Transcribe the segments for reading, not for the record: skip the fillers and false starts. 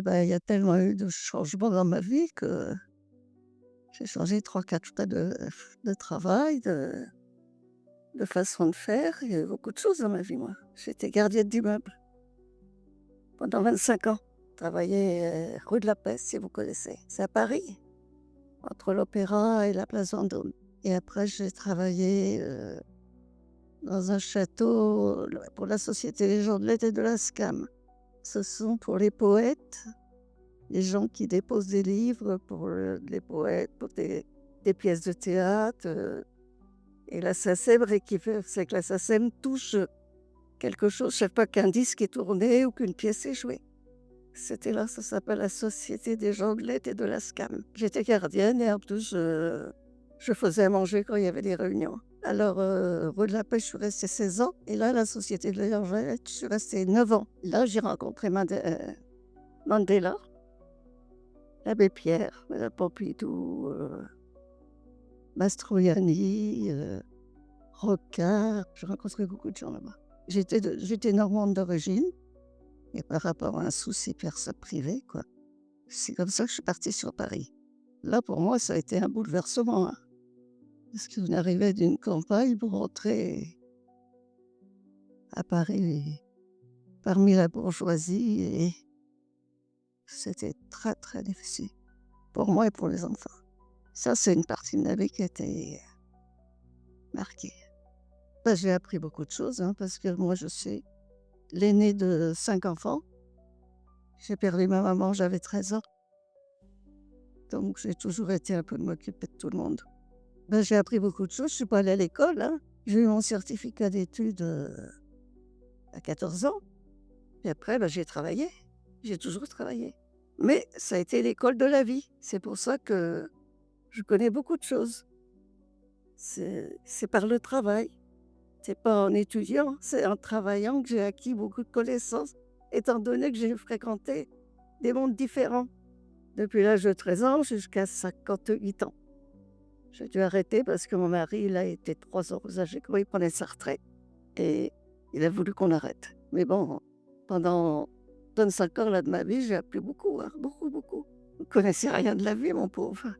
Eh ben, il y a tellement eu de changements dans ma vie que j'ai changé 3 4 fois de travail, de façon de faire. Il y a eu beaucoup de choses dans ma vie, moi. J'étais gardienne d'immeuble pendant 25 ans. Travaillais, rue de la Paix, si vous connaissez. C'est à Paris, entre l'Opéra et la place Vendôme. Et après, j'ai travaillé, dans un château, pour la Société des gens de lettres et de la SCAM. Ce sont pour les poètes, les gens qui déposent des livres pour, les poètes, pour des pièces de théâtre, et la SACEM c'est que la SACEM touche quelque chose chaque fois qu'un disque est tourné ou qu'une pièce est jouée. C'était là, ça s'appelle la Société des gens de lettres et de la SCAM. J'étais gardienne et en plus je faisais à manger quand il y avait des réunions. Alors, rue de la Paix, je suis restée 16 ans et là, la Société des gens de lettres, je suis restée 9 ans. Là, j'ai rencontré Mandela, l'abbé Pierre, Pompidou, Mastroianni, Rocard. J'ai rencontré beaucoup de gens là-bas. J'étais normande d'origine et par rapport à un souci privé, quoi, c'est comme ça que je suis partie sur Paris. Là, pour moi, ça a été un bouleversement, hein, parce qu'on arrivait d'une campagne pour rentrer à Paris parmi la bourgeoisie et c'était très, très difficile pour moi et pour les enfants. Ça, c'est une partie de ma vie qui a été marquée. Bah, j'ai appris beaucoup de choses, hein, parce que moi, je suis l'aînée de 5 enfants. J'ai perdu ma maman, j'avais 13 ans. Donc j'ai toujours été un peu de m'occuper de tout le monde. Ben, j'ai appris beaucoup de choses, je suis pas allée à l'école, hein. J'ai eu mon certificat d'études, à 14 ans. Et après, ben, j'ai travaillé. J'ai toujours travaillé. Mais ça a été l'école de la vie. C'est pour ça que je connais beaucoup de choses. C'est par le travail. C'est pas en étudiant, c'est en travaillant que j'ai acquis beaucoup de connaissances, étant donné que j'ai fréquenté des mondes différents. Depuis l'âge de 13 ans jusqu'à 58 ans. J'ai dû arrêter parce que mon mari, il a été 3 ans plus âgé que moi, il prenait sa retraite et il a voulu qu'on arrête. Mais bon, pendant 25 ans là de ma vie, j'ai appris beaucoup, hein, beaucoup, beaucoup. Vous ne connaissez rien de la vie, mon pauvre.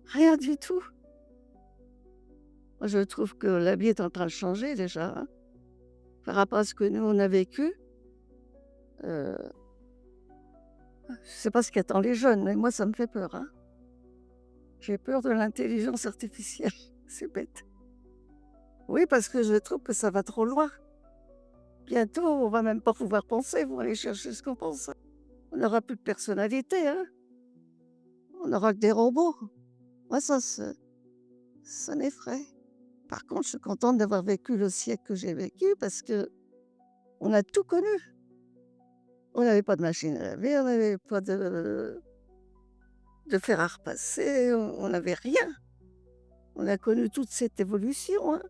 Rien du tout. Moi, je trouve que la vie est en train de changer déjà, hein, par rapport à ce que nous, on a vécu. Je ne sais pas ce qui attend les jeunes, mais moi, ça me fait peur, hein. J'ai peur de l'intelligence artificielle. C'est bête. Oui, parce que je trouve que ça va trop loin. Bientôt, on va même pas pouvoir penser, vous allez chercher ce qu'on pense. On n'aura plus de personnalité, hein. On n'aura que des robots. Moi, ça m'effraie. Par contre, je suis contente d'avoir vécu le siècle que j'ai vécu parce que on a tout connu. On n'avait pas de machine à laver, on n'avait pas de fer à repasser, on n'avait rien. On a connu toute cette évolution, hein,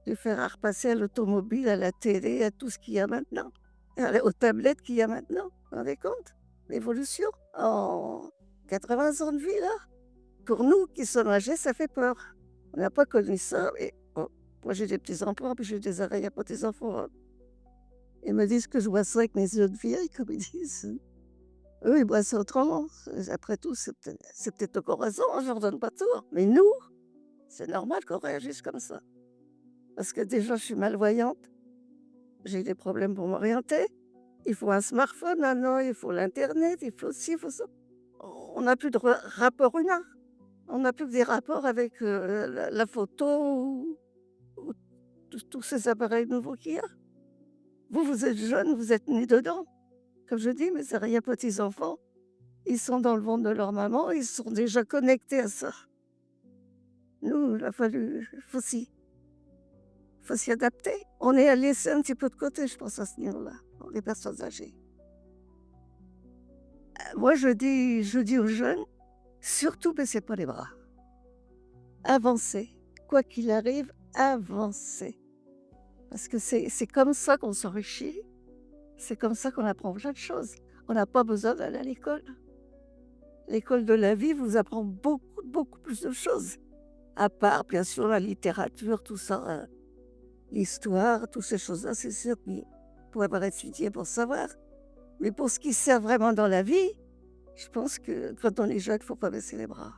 du fer à repasser à l'automobile, à la télé, à tout ce qu'il y a maintenant, aux tablettes qu'il y a maintenant. Vous vous rendez compte? L'évolution en 80 ans de vie, là, pour nous qui sommes âgés, ça fait peur. On n'a pas connu ça et bon, moi j'ai des petits-enfants, puis j'ai des arrière-petits-enfants, hein. Ils me disent que je vois ça avec mes yeux de vieille, comme ils disent. Eux, ils voient ça autrement. Après tout, c'est peut-être encore raison, hein, je leur donne pas tort. Mais nous, c'est normal qu'on réagisse comme ça. Parce que déjà, je suis malvoyante, j'ai des problèmes pour m'orienter. Il faut un smartphone maintenant, il faut l'internet, il faut ci, il faut ça. On n'a plus de rapport humain. On n'a plus que des rapports avec, la photo ou tous ces appareils nouveaux qu'il y a. Vous, vous êtes jeune, vous êtes nés dedans. Comme je dis, mes arrière-petits-enfants, ils sont dans le ventre de leur maman, ils sont déjà connectés à ça. Nous, il a fallu faut s'y adapter. On est à laisser un petit peu de côté, je pense, à ce niveau-là, pour les personnes âgées. Moi, je dis aux jeunes, surtout baissez pas les bras. Avancez. Quoi qu'il arrive, avancez. Parce que c'est comme ça qu'on s'enrichit. C'est comme ça qu'on apprend plein de choses. On n'a pas besoin d'aller à l'école. L'école de la vie vous apprend beaucoup, beaucoup plus de choses. À part, bien sûr, la littérature, tout ça, l'histoire, toutes ces choses-là, c'est sûr qu'il faut avoir étudié pour savoir. Mais pour ce qui sert vraiment dans la vie, je pense que quand on est jeune, il ne faut pas baisser les bras.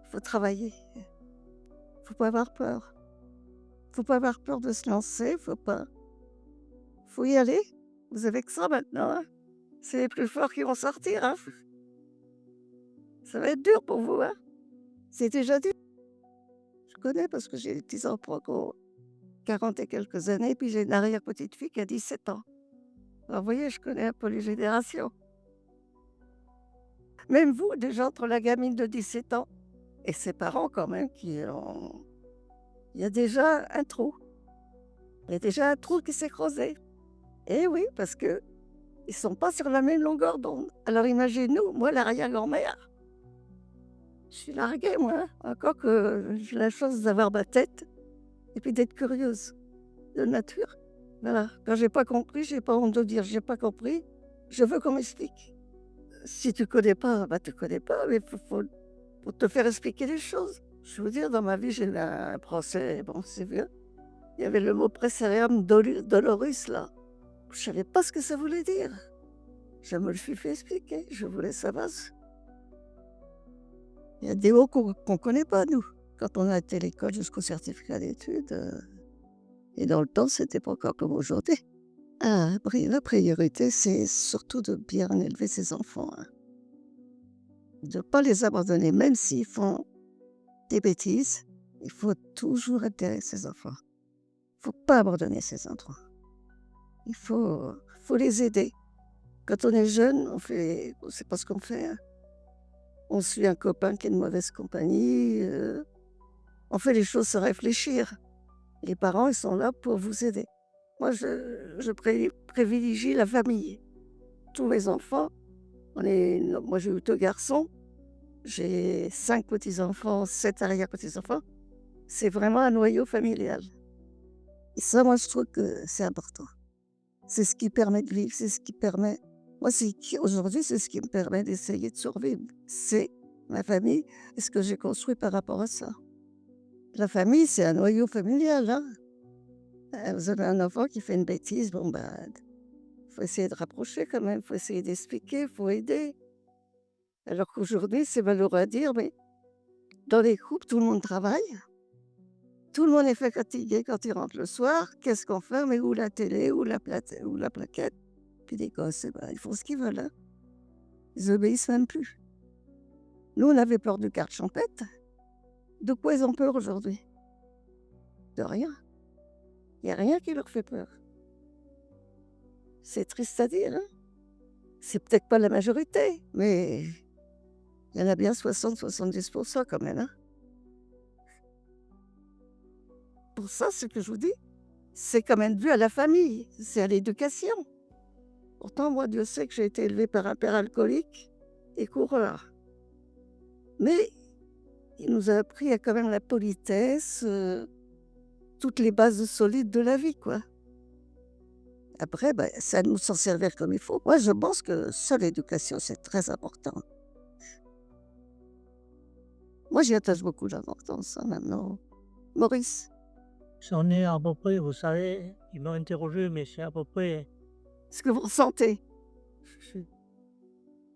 Il faut travailler. Il ne faut pas avoir peur. Il ne faut pas avoir peur de se lancer. Faut y aller. Vous avez que ça maintenant, hein. C'est les plus forts qui vont sortir, hein. Ça va être dur pour vous, hein. C'est déjà dur. Je connais parce que j'ai des petits-enfants qui ont 40 et quelques années, puis j'ai une arrière-petite-fille qui a 17 ans. Alors vous voyez, je connais un peu les générations. Même vous, déjà entre la gamine de 17 ans et ses parents quand même il y a déjà un trou. Il y a déjà un trou qui s'est creusé. Eh oui, parce qu'ils ne sont pas sur la même longueur d'onde. Alors imaginez-nous, moi l'arrière-grand-mère, je suis larguée moi, hein. Encore que j'ai la chance d'avoir ma tête et puis d'être curieuse de nature. Voilà, quand j'ai pas compris, j'ai pas honte de dire j'ai pas compris, je veux qu'on m'explique. Si tu connais pas, bah tu connais pas, mais faut te faire expliquer les choses. Je veux dire, dans ma vie, j'ai eu un procès, bon, c'est vieux. Il y avait le mot Praetorium Dolorus, là. Je savais pas ce que ça voulait dire. Je me le suis fait expliquer, je voulais savoir. Il y a des mots qu'on connaît pas, nous. Quand on a été à l'école jusqu'au certificat d'études, et dans le temps, c'était pas encore comme aujourd'hui. La priorité, c'est surtout de bien élever ses enfants, hein. De ne pas les abandonner, même s'ils font des bêtises. Il faut toujours être derrière ses enfants. Il ne faut pas abandonner ses enfants. Il faut les aider. Quand on est jeune, on sait pas ce qu'on fait, hein. On suit un copain qui est de mauvaise compagnie. On fait les choses sans réfléchir. Les parents, ils sont là pour vous aider. Moi, je privilégie la famille. Tous mes enfants, moi j'ai eu 2 garçons, j'ai 5 petits-enfants, 7 arrière-petits-enfants. C'est vraiment un noyau familial. Et ça, moi, je trouve que c'est important. C'est ce qui permet de vivre, c'est ce qui permet... Moi, aujourd'hui, c'est ce qui me permet d'essayer de survivre. C'est ma famille et ce que j'ai construit par rapport à ça. La famille, c'est un noyau familial, hein. Vous avez un enfant qui fait une bêtise, bon, ben, faut essayer de rapprocher quand même, faut essayer d'expliquer, faut aider. Alors qu'aujourd'hui, c'est malheureux à dire, mais dans les couples, tout le monde travaille. Tout le monde est fatigué quand il rentre le soir. Qu'est-ce qu'on fait? Mais où la télé, ou la plaquette? Puis les gosses, eh ben, ils font ce qu'ils veulent, hein. Ils obéissent même plus. Nous, on avait peur de cartes champettes. De quoi ils ont peur aujourd'hui? De rien. Il n'y a rien qui leur fait peur. C'est triste à dire, hein. C'est peut-être pas la majorité, mais il y en a bien 60-70% quand même, hein. Pour ça, ce que je vous dis, c'est quand même dû à la famille, c'est à l'éducation. Pourtant, moi, Dieu sait que j'ai été élevée par un père alcoolique et coureur. Mais il nous a appris à quand même la politesse, toutes les bases solides de la vie, quoi. Après, ben, c'est à nous de s'en servir comme il faut. Moi, je pense que seule l'éducation, c'est très important. Moi, j'y attache beaucoup d'importance, hein, maintenant. Maurice, J'en ai à peu près, vous savez, ils m'ont interrogé, mais c'est ce que vous ressentez? c'est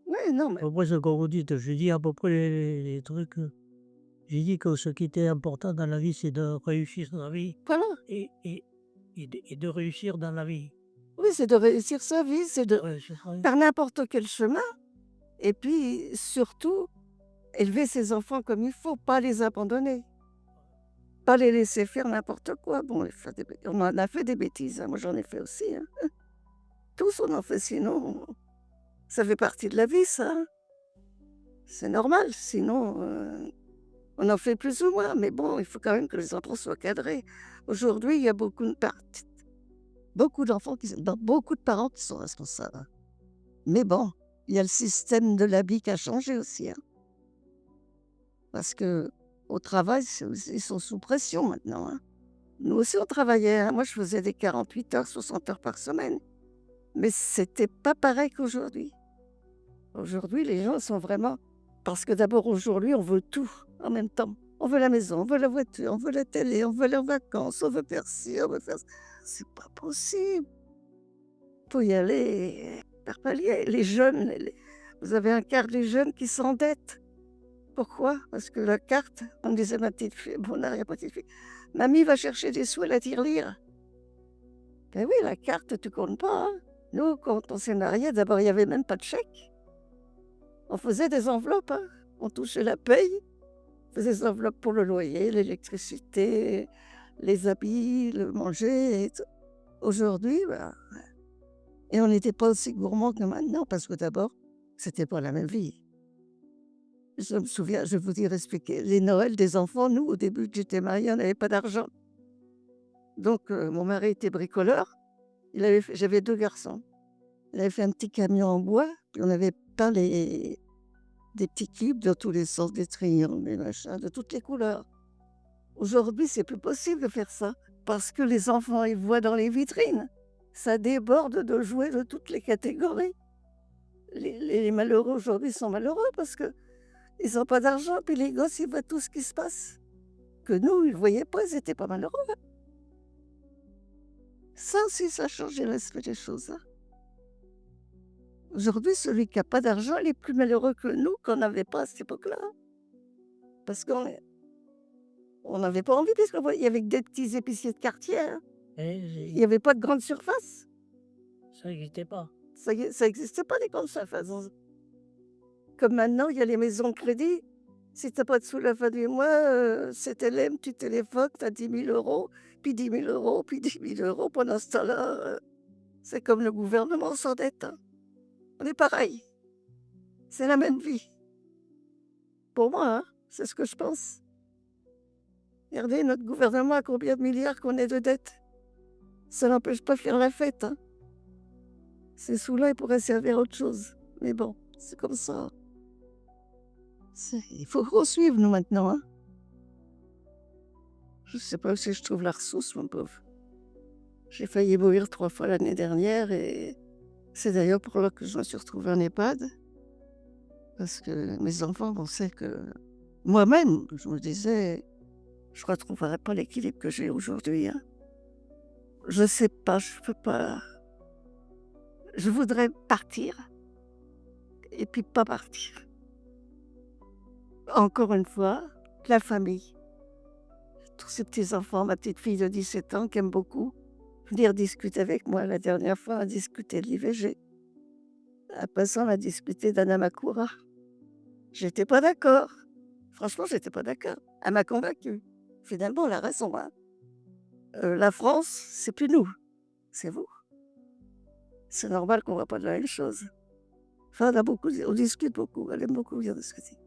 Oui, non, à mais peu près ce que vous dites. Je dis à peu près les trucs. J'ai dit que ce qui était important dans la vie, c'est de réussir dans la vie voilà. et de réussir dans la vie. Oui, c'est de réussir sa vie, c'est de Ouais, c'est ça. faire n'importe quel chemin. Et puis, surtout, élever ses enfants comme il faut, pas les abandonner. Pas les laisser faire n'importe quoi. Bon, on en a fait des bêtises, hein. Moi, j'en ai fait aussi, hein. Tous, on en fait, sinon, ça fait partie de la vie, ça, hein. C'est normal, sinon, on en fait plus ou moins. Mais bon, il faut quand même que les enfants soient cadrés. Aujourd'hui, il y a beaucoup d'enfants, beaucoup de parents qui sont responsables, hein. Mais bon, il y a le système de l'habit qui a changé aussi, hein. Parce qu'au travail, ils sont sous pression maintenant, hein. Nous aussi, on travaillait, hein. Moi, je faisais des 48 heures, 60 heures par semaine. Mais c'était pas pareil qu'aujourd'hui. Aujourd'hui, les gens sont vraiment... Parce que d'abord, aujourd'hui, on veut tout en même temps. On veut la maison, on veut la voiture, on veut la télé, on veut les vacances, on veut faire ci, on veut faire ça. C'est pas possible. Faut y aller. par palier. Les jeunes, vous avez un quart des jeunes qui s'endettent. Pourquoi? Parce que la carte, on me disait ma petite fille, mon arrière-petite-fille, mamie va chercher des sous à la tirelire. Ben oui, la carte, tu comptes pas, hein. Nous, quand on s'est mariés, d'abord, il n'y avait même pas de chèque. On faisait des enveloppes, hein. On touchait la paye, on faisait des enveloppes pour le loyer, l'électricité, les habits, le manger et tout. Aujourd'hui, et on n'était pas aussi gourmand que maintenant, parce que d'abord, c'était pas la même vie. Je me souviens, je vais vous dire expliquer, les Noëls des enfants, nous, au début que j'étais mariée, on n'avait pas d'argent. Donc, mon mari était bricoleur. J'avais 2 garçons. Il avait fait un petit camion en bois, puis on avait peint des petits cubes dans tous les sens, des triangles, des machins, de toutes les couleurs. Aujourd'hui, c'est plus possible de faire ça, parce que les enfants, ils voient dans les vitrines. Ça déborde de jouets de toutes les catégories. Les malheureux aujourd'hui sont malheureux parce qu'ils n'ont pas d'argent, puis les gosses, ils voient tout ce qui se passe. Que nous, ils ne voyaient pas, ils n'étaient pas malheureux. Ça aussi, ça a changé l'aspect des choses, hein. Aujourd'hui, celui qui n'a pas d'argent, il est plus malheureux que nous, qu'on n'avait pas à cette époque-là. Parce qu'on n'avait pas envie, parce qu'il y avait que des petits épiciers de quartier, hein. Il n'y avait pas de grande surface. Ça n'existait pas. Ça n'existait pas, les grandes surfaces. Comme maintenant, il y a les maisons de crédit. Si tu n'as pas de sous la fin du mois, c'est LM, tu téléphones, tu as 10 000 €, puis 10 000 €, puis 10 000 €. Pendant ce temps-là, c'est comme le gouvernement s'endette, hein. On est pareil. C'est la même vie. Pour moi, hein, c'est ce que je pense. Regardez, notre gouvernement a combien de milliards qu'on est de dettes. Ça n'empêche pas de faire la fête, hein. Ces sous-là, ils pourraient servir à autre chose. Mais bon, c'est comme ça. Il faut suivre, nous, maintenant, hein. Je ne sais pas si je trouve la ressource, mon pauvre. J'ai failli mourir 3 fois l'année dernière, et c'est d'ailleurs pour là que je me suis retrouvée en EHPAD. Parce que mes enfants pensaient que... Moi-même, je me disais, je ne retrouverai pas l'équilibre que j'ai aujourd'hui, hein. Je ne sais pas, je ne peux pas... Je voudrais partir, et puis pas partir. Encore une fois, la famille. Tous ces petits-enfants, ma petite fille de 17 ans qui aime beaucoup venir discuter avec moi. La dernière fois, on a discuté de l'IVG. Après ça, on a discuté d'Anamakura. J'étais pas d'accord. Franchement, j'étais pas d'accord. Elle m'a convaincue. Finalement, elle a raison, hein. La France, c'est plus nous, c'est vous. C'est normal qu'on ne voit pas de la même chose. Enfin, on discute beaucoup, elle aime beaucoup bien discuter.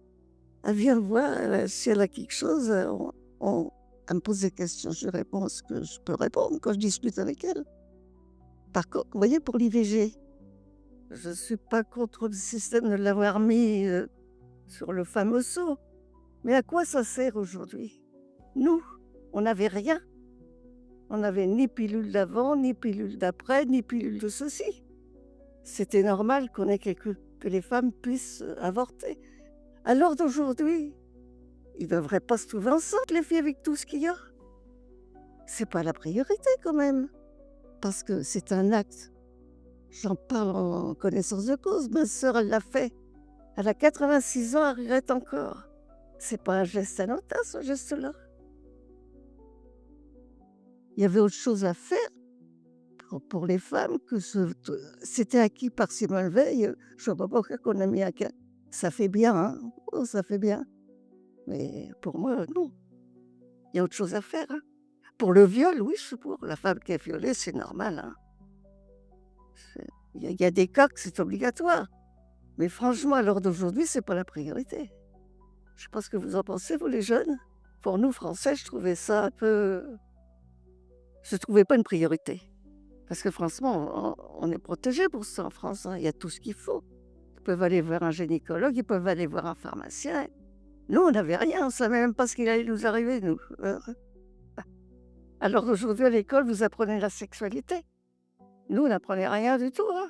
Elle vient me voir, si elle a quelque chose, elle me pose des questions, je réponds à ce que je peux répondre quand je discute avec elle. Par contre, vous voyez, pour l'IVG, je ne suis pas contre le système de l'avoir mis sur le fameux sceau. Mais à quoi ça sert aujourd'hui? Nous, on n'avait rien. On n'avait ni pilule d'avant, ni pilule d'après, ni pilule de ceci. C'était normal que les femmes puissent avorter. Alors d'aujourd'hui, ils ne devraient pas se trouver enceintes, les filles, avec tout ce qu'il y a. C'est pas la priorité quand même. Parce que c'est un acte. J'en parle en connaissance de cause. Ma sœur, elle l'a fait. Elle a 86 ans, elle regrette encore. C'est pas un geste anodin, ce geste-là. Il y avait autre chose à faire pour les femmes que c'était acquis par Simone Veil. Je ne vois pas pourquoi qu'on a mis un cas. Ça fait bien, hein. Oh, ça fait bien. Mais pour moi, non. Il y a autre chose à faire, hein. Pour le viol, oui, je suis pour. La femme qui est violée, c'est normal, hein. Il y a des cas que c'est obligatoire. Mais franchement, à l'heure d'aujourd'hui, ce n'est pas la priorité. Je ne sais pas ce que vous en pensez, vous les jeunes. Pour nous, Français, je trouvais ça un peu... Je ne trouvais pas une priorité. Parce que franchement, on est protégé pour ça en France, hein. Il y a tout ce qu'il faut. Ils peuvent aller voir un gynécologue, ils peuvent aller voir un pharmacien. Nous, on n'avait rien, on ne savait même pas ce qu'il allait nous arriver, nous. Alors aujourd'hui, à l'école, vous apprenez la sexualité. Nous, on n'apprenait rien du tout, hein.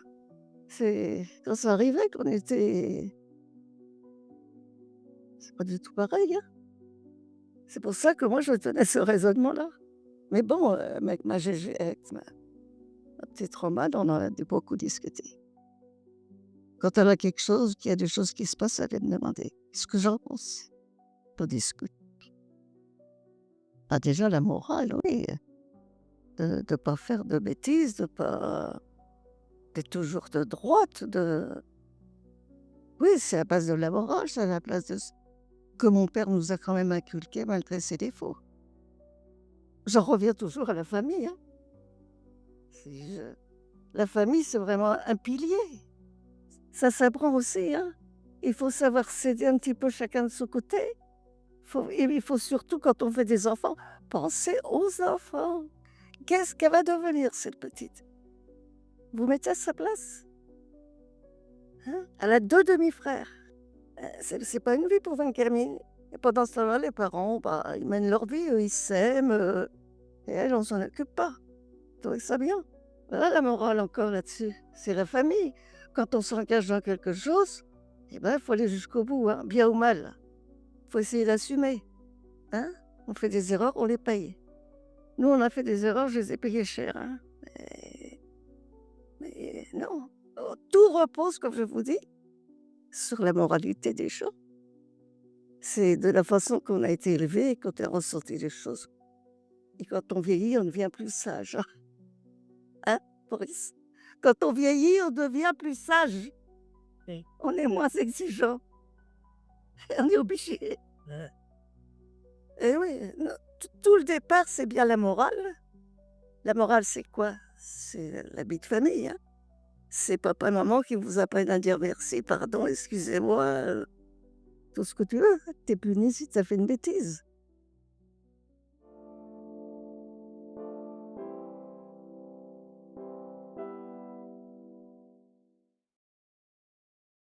C'est quand ça arrivait qu'on était... C'est pas du tout pareil, hein. C'est pour ça que moi, je tenais ce raisonnement-là. Mais bon, avec ma petite Romane, on en a beaucoup discuté. Quand elle a quelque chose, qu'il y a des choses qui se passent, elle vient me demander ce que j'en pense. On discute. Ah, déjà, la morale, oui, de ne pas faire de bêtises, de pas d'être toujours de droite, de oui, c'est à base de la morale, c'est à la place de ce que mon père nous a quand même inculqué malgré ses défauts. J'en reviens toujours à la famille, hein. C'est je La famille, c'est vraiment un pilier. Ça s'apprend aussi, hein. Il faut savoir s'aider un petit peu chacun de son côté. Il faut surtout, quand on fait des enfants, penser aux enfants. Qu'est-ce qu'elle va devenir, cette petite? Vous mettez à sa place, hein? Elle a 2 demi-frères. C'est pas une vie pour 20 gamines. Et pendant ce temps-là, les parents, bah, ils mènent leur vie, eux, ils s'aiment, et elle, on s'en occupe pas. Vous trouvez ça bien? Voilà la morale encore là-dessus, c'est la famille. Quand on s'engage dans quelque chose, eh ben, il faut aller jusqu'au bout, hein, bien ou mal. Il faut essayer d'assumer, hein. On fait des erreurs, on les paye. Nous, on a fait des erreurs, je les ai payées cher, hein. Mais non, tout repose, comme je vous dis, sur la moralité des gens. C'est de la façon qu'on a été élevé, quand on a ressenti les choses. Et quand on vieillit, on devient plus sage, hein, hein, Boris? Quand on vieillit, on devient plus sage. Oui. On est moins exigeant. On est obligé. Ouais. Et oui, non, tout le départ, c'est bien la morale. La morale, c'est quoi? C'est la vie de famille, hein. C'est papa et maman qui vous apprennent à dire merci, pardon, excusez-moi, tout ce que tu veux. Tu es puni si tu as fait une bêtise.